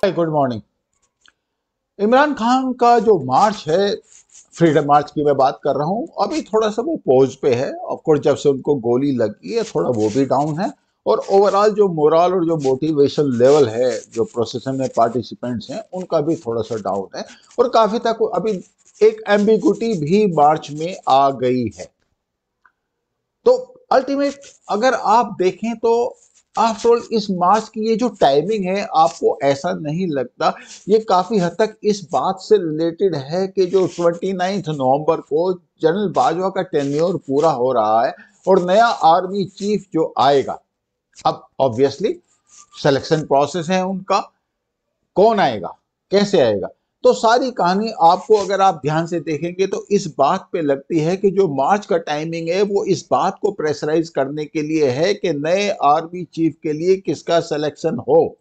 Good morning. Imran Khan का जो मार्च है, फ्रीडम मार्च की मैं बात कर रहा हूं, अभी थोड़ा सा वो पोज पे है। ऑफ कोर्स जब से उनको गोली लगी है थोड़ा वो भी डाउन है, और ओवरऑल जो मोरल और जो मोटिवेशन लेवल है जो प्रोसेशन में पार्टिसिपेंट्स हैं उनका भी थोड़ा सा डाउन है, और काफी तक अभी एक एम्बिगुटी भी मार्च में आ गई है। तो अल्टीमेट अगर आप देखें तो आफ्टर ऑल इस मार्च की ये जो टाइमिंग है, आपको ऐसा नहीं लगता ये काफी हद तक इस बात से रिलेटेड है कि जो 29 नवंबर को जनरल बाजवा का टेन्योर पूरा हो रहा है और नया आर्मी चीफ जो आएगा, अब ऑब्वियसली सिलेक्शन प्रोसेस है उनका, कौन आएगा कैसे आएगा, तो सारी कहानी आपको अगर आप ध्यान से देखेंगे तो इस बात पे लगती है कि जो मार्च का टाइमिंग है वो इस बात को प्रेशराइज करने के लिए है कि नए आर्मी चीफ के लिए किसका सिलेक्शन हो।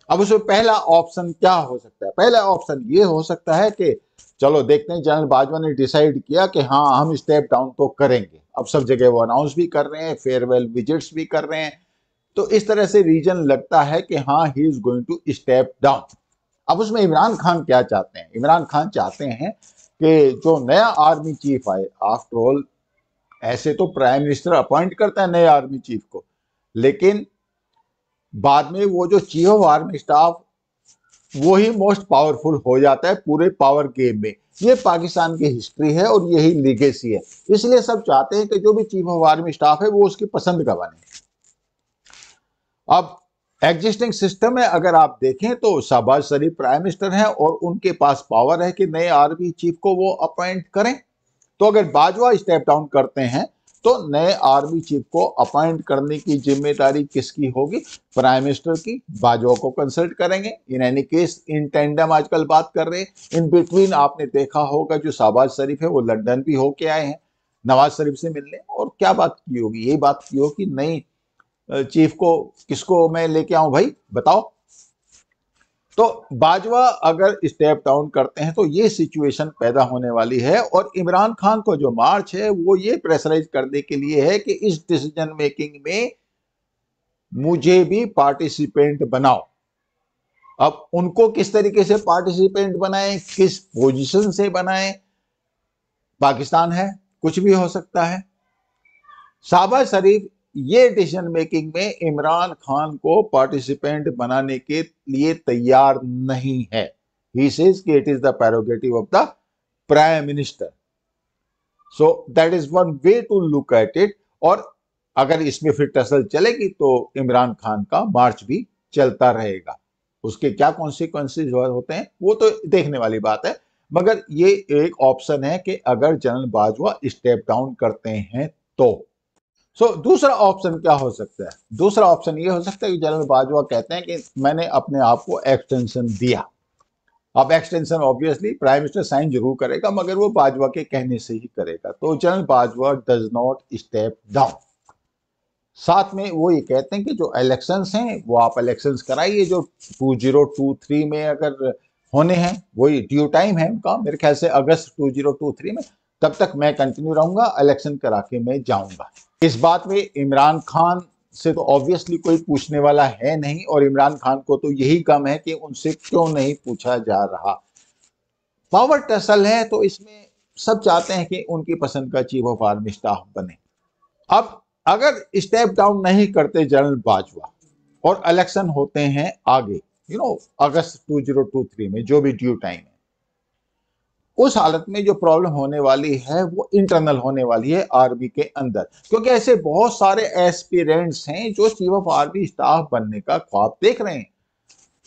अब उसमें पहला ऑप्शन क्या हो सकता है? पहला ऑप्शन ये हो सकता है कि चलो देखते हैं, जनरल बाजवा ने डिसाइड किया कि हाँ हम स्टेप डाउन तो करेंगे। अब सब जगह वो अनाउंस भी कर रहे हैं, फेयरवेल विजिट्स भी कर रहे हैं, तो इस तरह से रीजन लगता है कि हाँ he is going to step down. अब उसमें इमरान खान क्या चाहते हैं? इमरान खान चाहते हैं कि जो नया आर्मी चीफ आए, आफ्टर ऑल ऐसे तो प्राइम मिनिस्टर अपॉइंट करता है नए आर्मी चीफ को, लेकिन बाद में वो जो चीफ ऑफ आर्मी स्टाफ वो ही मोस्ट पावरफुल हो जाता है पूरे पावर गेम में। ये पाकिस्तान की हिस्ट्री है और यही लीगेसी है, इसलिए सब चाहते हैं कि जो भी चीफ ऑफ आर्मी स्टाफ है वो उसकी पसंद का बने। अब एग्जिस्टिंग सिस्टम में अगर आप देखें तो शहबाज शरीफ प्राइम मिनिस्टर हैं और उनके पास पावर है कि नए आर्मी चीफ को वो अपॉइंट करें। तो अगर बाजवा स्टेप डाउन करते हैं तो नए आर्मी चीफ को अपॉइंट करने की जिम्मेदारी किसकी होगी? प्राइम मिनिस्टर की। बाजवा को कंसल्ट करेंगे। In any case in tandem आजकल बात कर रहे हैं। इन बिटवीन आपने देखा होगा जो शहबाज शरीफ है वो लंदन भी होके आए हैं नवाज शरीफ से मिलने, और क्या बात की होगी? यही बात की होगी नई चीफ को किसको मैं लेके आऊं भाई बताओ। तो बाजवा अगर स्टेप डाउन करते हैं तो ये सिचुएशन पैदा होने वाली है, और इमरान खान को जो मार्च है वो ये प्रेशराइज करने के लिए है कि इस डिसीजन मेकिंग में मुझे भी पार्टिसिपेंट बनाओ। अब उनको किस तरीके से पार्टिसिपेंट बनाएं, किस पोजीशन से बनाएं, पाकिस्तान है, कुछ भी हो सकता है। शहबाज शरीफ ये डिसीजन मेकिंग में इमरान खान को पार्टिसिपेंट बनाने के लिए तैयार नहीं है। ही सेज कि it is the prerogative of the prime minister. So that is one way to look at it. और अगर इसमें फिर टसल चलेगी तो इमरान खान का मार्च भी चलता रहेगा। उसके क्या कॉन्सिक्वेंसेज होते हैं वो तो देखने वाली बात है, मगर ये एक ऑप्शन है कि अगर जनरल बाजवा स्टेप डाउन करते हैं तो। दूसरा ऑप्शन क्या हो सकता है? दूसरा ऑप्शन ये हो सकता है कि जनरल बाजवा कहते हैं कि मैंने अपने आप को एक्सटेंशन दिया। अब extension obviously prime minister sign जरूर करेगा, मगर वो बाजवा के कहने से ही करेगा। तो general Bajwa does not step down. साथ में वो ये कहते हैं कि जो इलेक्शंस हैं वो आप इलेक्शंस कराइए, जो 2023 में अगर होने हैं वही ड्यू टाइम है उनका, मेरे ख्याल से अगस्त 2023 में, तब तक मैं कंटिन्यू रहूंगा, इलेक्शन करा के मैं जाऊंगा। इस बात में इमरान खान से तो ऑब्वियसली कोई पूछने वाला है नहीं, और इमरान खान को तो यही गम है कि उनसे क्यों नहीं पूछा जा रहा। पावर टसल है तो इसमें सब चाहते हैं कि उनकी पसंद का चीफ ऑफ आर्मी स्टाफ बने। अब अगर स्टेप डाउन नहीं करते जनरल बाजवा और इलेक्शन होते हैं आगे, अगस्त 2023 में, जो भी ड्यू टाइम है, उस हालत में जो प्रॉब्लम होने वाली है वो इंटरनल होने वाली है आर्मी के अंदर, क्योंकि ऐसे बहुत सारे एस्पिरेंट्स हैं जो चीफ ऑफ आर्मी स्टाफ बनने का ख्वाब देख रहे हैं।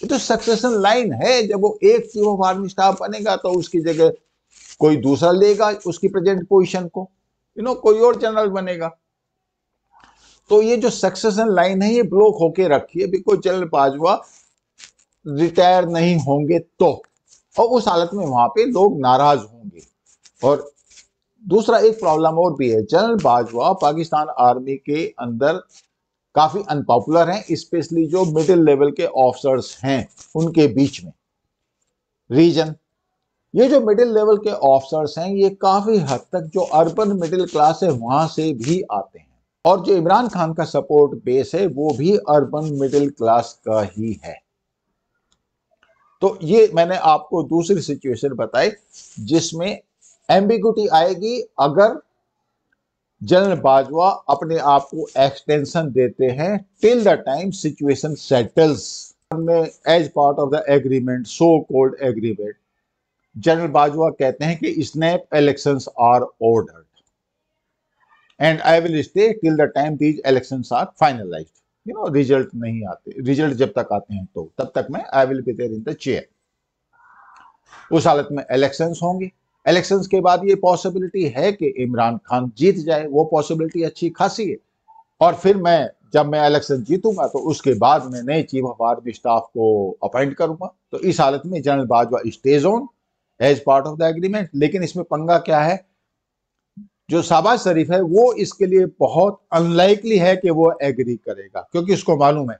ये तो सक्सेशन लाइन है, जब वो एक चीफ ऑफ आर्मी स्टाफ बनेगा तो उसकी जगह कोई दूसरा लेगा उसकी प्रेजेंट पोजीशन को, कोई और जनरल बनेगा। तो ये जो सक्सेशन लाइन है ये ब्लॉक होके रखी है, बिकॉज जनरल बाजवा रिटायर नहीं होंगे तो, और उस हालत में वहां पे लोग नाराज होंगे। और दूसरा एक प्रॉब्लम और भी है, जनरल बाजवा पाकिस्तान आर्मी के अंदर काफी अनपॉपुलर हैं, स्पेशली जो मिडिल लेवल के ऑफिसर्स हैं उनके बीच में। रीजन, ये जो मिडिल लेवल के ऑफिसर्स हैं ये काफी हद तक जो अर्बन मिडिल क्लास है वहां से भी आते हैं। और जो इमरान खान का सपोर्ट बेस है वो भी अर्बन मिडिल क्लास का ही है। तो ये मैंने आपको दूसरी सिचुएशन बताई जिसमें एम्बिगुटी आएगी अगर जनरल बाजवा अपने आप को एक्सटेंशन देते हैं till the time situation settles as part of the agreement, so called agreement. General Bajwa कहते हैं कि snap elections are ordered and I will stay till the time these elections are finalised. Result नहीं आते, result जब तक आते हैं तो तब तक मैं I will be there in the chair. उस हालत में इलेक्शंस होंगे। इलेक्शंस के बाद ये पॉसिबिलिटी है कि इमरान खान जीत जाए, वो पॉसिबिलिटी अच्छी खासी है। और फिर जब मैं इलेक्शन जीतूंगा तो उसके बाद मैं नए चीफ ऑफ आर्मी स्टाफ को अपॉइंट करूंगा। तो इस हालत में general Bajwa stays on as part of the agreement. लेकिन इसमें पंगा क्या है, जो शहबाज शरीफ है वो इसके लिए बहुत अनलाइकली है कि वो एग्री करेगा, क्योंकि उसको मालूम है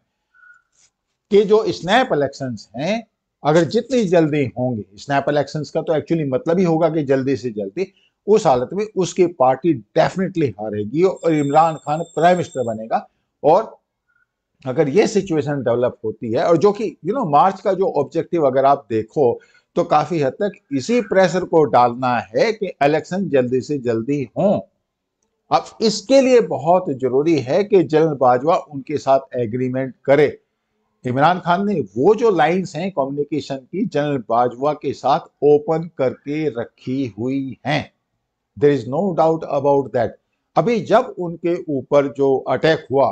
कि जो स्नैप इलेक्शंस हैं अगर जितनी जल्दी होंगे, स्नैप इलेक्शंस का तो एक्चुअली मतलब ही होगा कि जल्दी से जल्दी, उस हालत में उसकी पार्टी डेफिनेटली हारेगी और इमरान खान प्राइम मिनिस्टर बनेगा। और अगर ये सिचुएशन डेवलप होती है, और जो कि मार्च का जो ऑब्जेक्टिव अगर आप देखो तो काफी हद तक इसी प्रेशर को डालना है कि इलेक्शन जल्दी से जल्दी हों। अब इसके लिए बहुत जरूरी है कि जनरल बाजवा उनके साथ एग्रीमेंट करे। इमरान खान ने वो जो लाइंस हैं कम्युनिकेशन की जनरल बाजवा के साथ ओपन करके रखी हुई हैं, there is no doubt about that. अभी जब उनके ऊपर जो अटैक हुआ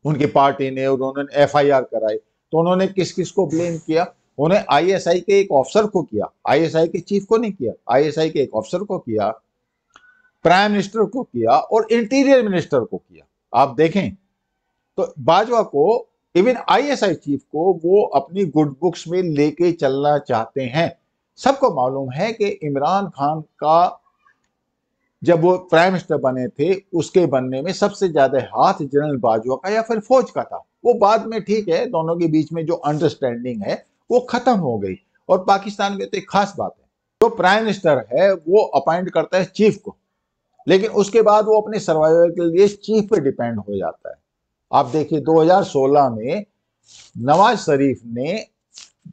उनकी पार्टी ने, उन्होंने एफआईआर कराई, तो उन्होंने किस किस को ब्लेम किया? उन्हें आईएसआई के एक ऑफिसर को किया, आईएसआई के चीफ को नहीं किया, आईएसआई के एक ऑफिसर को किया, प्राइम मिनिस्टर को किया और इंटीरियर मिनिस्टर को किया। आप देखें तो बाजवा को, इवन आईएसआई चीफ को वो अपनी गुड बुक्स में लेके चलना चाहते हैं। सबको मालूम है कि इमरान खान का जब वो प्राइम मिनिस्टर बने थे उसके बनने में सबसे ज्यादा हाथ जनरल बाजवा का या फिर फौज का था। वो बाद में ठीक है, दोनों के बीच में जो अंडरस्टैंडिंग है वो खत्म हो गई। और पाकिस्तान में तो एक खास बात है, जो प्राइम मिनिस्टर है वो अपॉइंट करता है चीफ को, लेकिन उसके बाद वो अपने सर्वाइवल के लिए चीफ पे डिपेंड हो जाता है। आप देखिए 2016 में नवाज शरीफ ने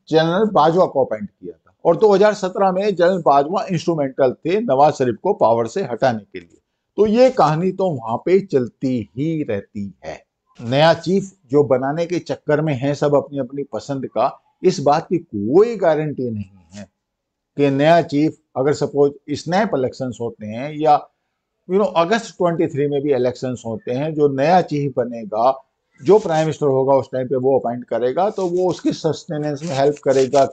जनरल बाजवा को अपॉइंट किया था और 2017 में जनरल बाजवा इंस्ट्रूमेंटल थे नवाज शरीफ को पावर से हटाने के लिए। तो ये कहानी तो वहां पे चलती ही रहती है। नया चीफ जो बनाने के चक्कर में है सब अपनी अपनी पसंद का, इस बात की कोई गारंटी नहीं है कि नया चीफ, अगर सपोज स्नैप इलेक्शंस होते हैं या अगस्त 23 में भी इलेक्शंस होते हैं, जो नया चीफ बनेगा, जो प्राइम मिनिस्टर होगा उस टाइम पे वो अपॉइंट करेगा, तो वो उसकी सस्टेनेंस में हेल्प करेगा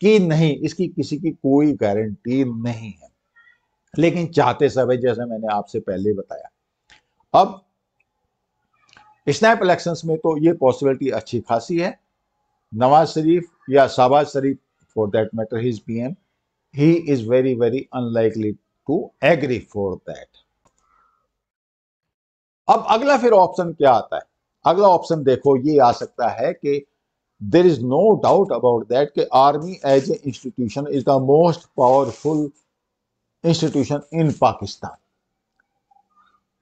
कि नहीं, इसकी किसी की कोई गारंटी नहीं है। लेकिन चाहते सब है, जैसे मैंने आपसे पहले बताया। अब स्नैप इलेक्शंस में तो ये पॉसिबिलिटी अच्छी खासी है। नवाज शरीफ या Shahbaz Sharif, for that matter his PM, he is very very unlikely to agree for that. अब अगला फिर ऑप्शन क्या आता है? अगला ऑप्शन देखो ये आ सकता है कि there is no doubt about that कि army as a institution is the most powerful institution in Pakistan.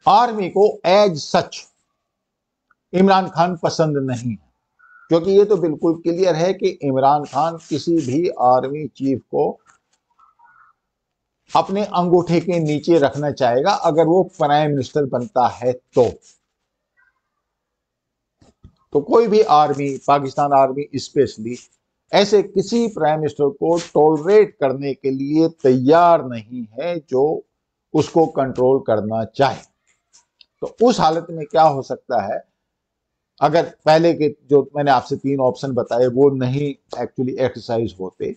Army को एज सच इमरान खान पसंद नहीं है, क्योंकि ये तो बिल्कुल क्लियर है कि इमरान खान किसी भी आर्मी चीफ को अपने अंगूठे के नीचे रखना चाहेगा अगर वो प्राइम मिनिस्टर बनता है तो कोई भी आर्मी, पाकिस्तान आर्मी स्पेशली, ऐसे किसी प्राइम मिनिस्टर को टॉलरेट करने के लिए तैयार नहीं है जो उसको कंट्रोल करना चाहे। तो उस हालत में क्या हो सकता है, अगर पहले के जो मैंने आपसे 3 ऑप्शन बताए वो नहीं एक्चुअली एक्सरसाइज होते,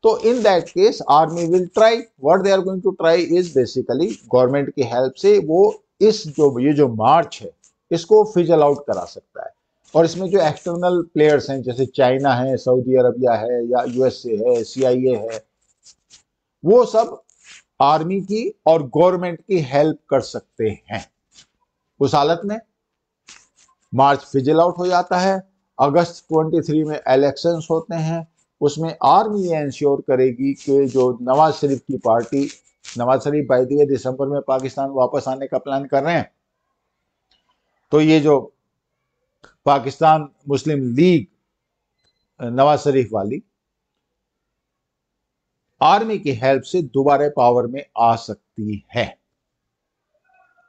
तो in that case army will try, what they are going to try is basically government की हेल्प से वो ये जो मार्च है इसको फिजल आउट करा सकता है। और इसमें जो एक्सटर्नल प्लेयर्स हैं जैसे चाइना है, सऊदी अरबिया है या यूएसए है, सीआईए है, वो सब आर्मी की और गवर्नमेंट की हेल्प कर सकते हैं। उस हालत में मार्च फिजल आउट हो जाता है, अगस्त 23 में इलेक्शंस होते हैं, उसमें आर्मी ये इंश्योर करेगी कि जो नवाज शरीफ की party Nawaz Sharif by the way दिसंबर में पाकिस्तान वापस आने का प्लान कर रहे हैं। तो ये जो पाकिस्तान मुस्लिम लीग नवाज शरीफ वाली आर्मी की हेल्प से दोबारा पावर में आ सकती है।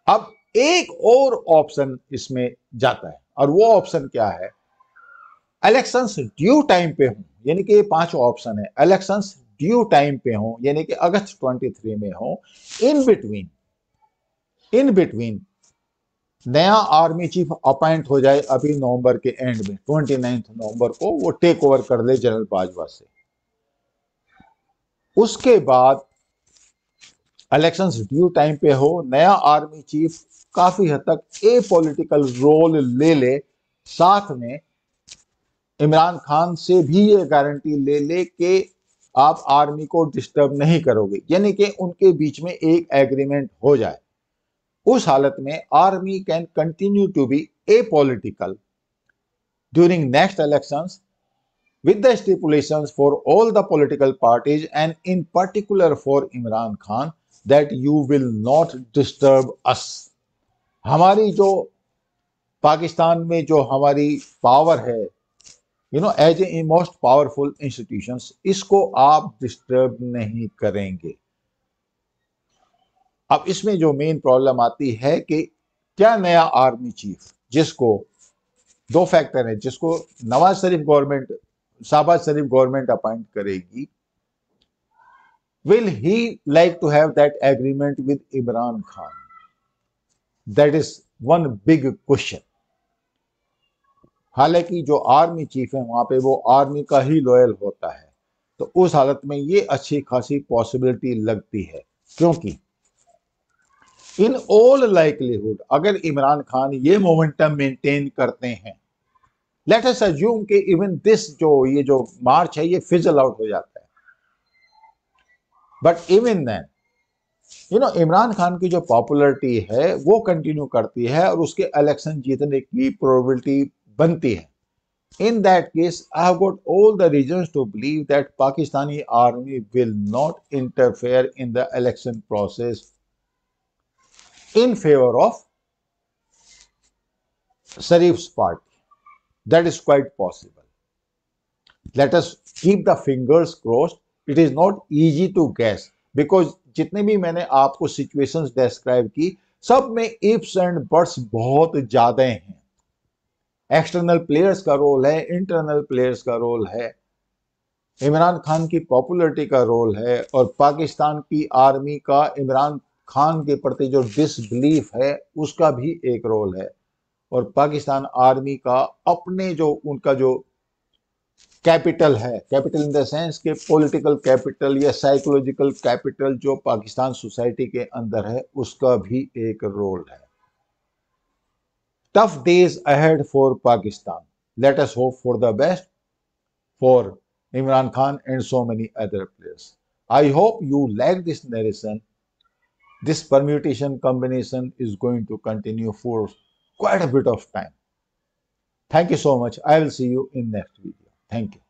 अब एक और ऑप्शन इसमें जाता है, और वो ऑप्शन क्या है? इलेक्शंस ड्यू टाइम पे हों, यानी कि ये 5 ऑप्शन है। इलेक्शंस ड्यू टाइम पे हों, यानी कि अगस्त 23 में हों। इन बिटवीन नया आर्मी चीफ अपॉइंट हो जाए अभी नवंबर के एंड में, 29 नवंबर को वो टेक ओवर कर ले जनरल बाजवा से। उसके बाद इलेक्शंस ड्यू टाइम पे हो, नया आर्मी चीफ काफी हद तक ए पॉलिटिकल रोल ले ले, साथ में इमरान खान से भी ये गारंटी ले ले कि आप आर्मी को डिस्टर्ब नहीं करोगे, यानी कि उनके बीच में एक एग्रीमेंट हो जाए। उस हालत में army can continue to be a political during next elections with the stipulations for all the political parties and in particular for Imran Khan that you will not disturb us। हमारी जो पाकिस्तान में जो हमारी पावर है, as a most powerful institutions, इसको आप disturb नहीं करेंगे। अब इसमें जो मेन प्रॉब्लम आती है कि क्या नया आर्मी चीफ, जिसको 2 फैक्टर है, जिसको नवाज शरीफ गवर्नमेंट, शाहबाज शरीफ गवर्नमेंट अपॉइंट करेगी, will he like to have that agreement with Imran Khan? That is one big question। हालांकि जो आर्मी चीफ है वहां पे वो आर्मी का ही लॉयल होता है, तो उस हालत में ये अच्छी खासी पॉसिबिलिटी लगती है, क्योंकि इन ऑल लाइकलीहुड अगर इमरान खान ये मोमेंटम मेंटेन करते हैं, लेट अस अज्यूम कि इवन दिस ये जो मार्च है ये फिजल आउट हो जाता है, but even then Imran Khan की जो पॉपुलैरिटी है वो कंटिन्यू करती है और उसके इलेक्शन जीतने की प्रोबेबिलिटी बनती है। In that case I have got all the reasons to believe that Pakistani army will not interfere in the election process in favor of Sharif's party. That is quite possible. Let us keep the fingers crossed. It is not easy to guess because जितने भी मैंने आपको situations describe की, सब में ifs and buts बहुत ज्यादा हैं। एक्सटर्नल प्लेयर्स का रोल है, इंटरनल प्लेयर्स का रोल है, इमरान खान की पॉपुलैरिटी का रोल है, और पाकिस्तान की आर्मी का इमरान खान के प्रति जो डिसबिलीफ है उसका भी एक रोल है, और पाकिस्तान आर्मी का अपने जो उनका जो कैपिटल है, कैपिटल इन द सेंस के पॉलिटिकल कैपिटल या साइकोलॉजिकल कैपिटल जो पाकिस्तान सोसाइटी के अंदर है, उसका भी एक रोल है। Tough days ahead for Pakistan. Let us hope for the best for Imran Khan and so many other players. I hope you like this narration. This permutation combination is going to continue for quite a bit of time. Thank you so much. I will see you in next video. Thank you.